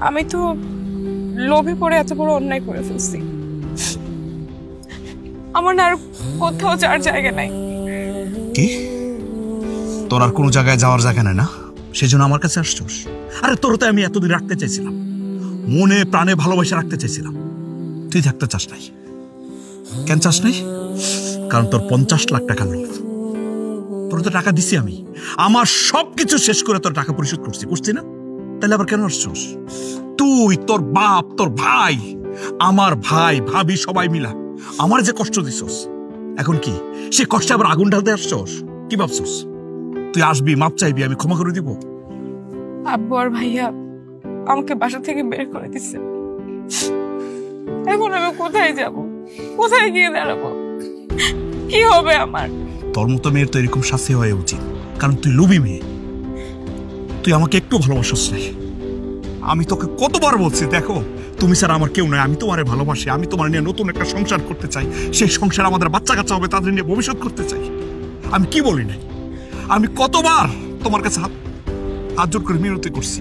আমি তো লোভে পড়ে এত বড় অন্যায় করে ফেলছি। আমার না আর কোথাও যাওয়ার জায়গা নাই। কি তোর আর কোনো জায়গায় যাওয়ার জায়গা নাই না? সেজন্য আমার কাছে আসছস? আরে তোর তো আমি এতদিন রাখতে চাইছিলাম, মনে প্রাণে ভালোবাসা রাখতে চাইছিলাম। তুই থাকতে চাস নাই। কেন চাস নাই? কারণ তোর 50 লাখ টাকা লোভ। তোর তো টাকা দিছি আমি, আমার সবকিছু শেষ করে তোর টাকা পরিশোধ করছি না? তাহলে আবার কেন আসছস? তুই, তোর বাপ, তোর ভাই, আমার ভাই ভাবি সবাই মিলা আমার যে কষ্ট দিছস, এখন কি সে কষ্টে আবার আগুন ঢালতে আসছস? কি ভাবছস তুই আসবি, মাপ চাইবি, আমি ক্ষমা করে দিব? আব্বু আর ভাইয়া আমাকে বাসা থেকে বের করে দিচ্ছে। এখন আমি কোথায় যাব? কোথায় গিয়ে দাঁড়াবো? কি হবে আমার? তোর মতো মেয়ের তো এরকম শাস্তি হওয়া উচিত, কারণ তুই লোভী মেয়ে। তুই আমাকে একটু ভালোবাসিস নাই। আমি তোকে কতবার বলছি, দেখো তুমি স্যার আমার কেউ নয়, আমি তোমারে ভালোবাসি, আমি তোমার নিয়ে নতুন একটা সংসার করতে চাই, সেই সংসার আমাদের বাচ্চা কাচ্চা হবে, তাদের নিয়ে ভবিষ্যৎ করতে চাই। আমি কি বলি নাই? আমি কতবার তোমার কাছে হাত জোর করে মিনতি করছি,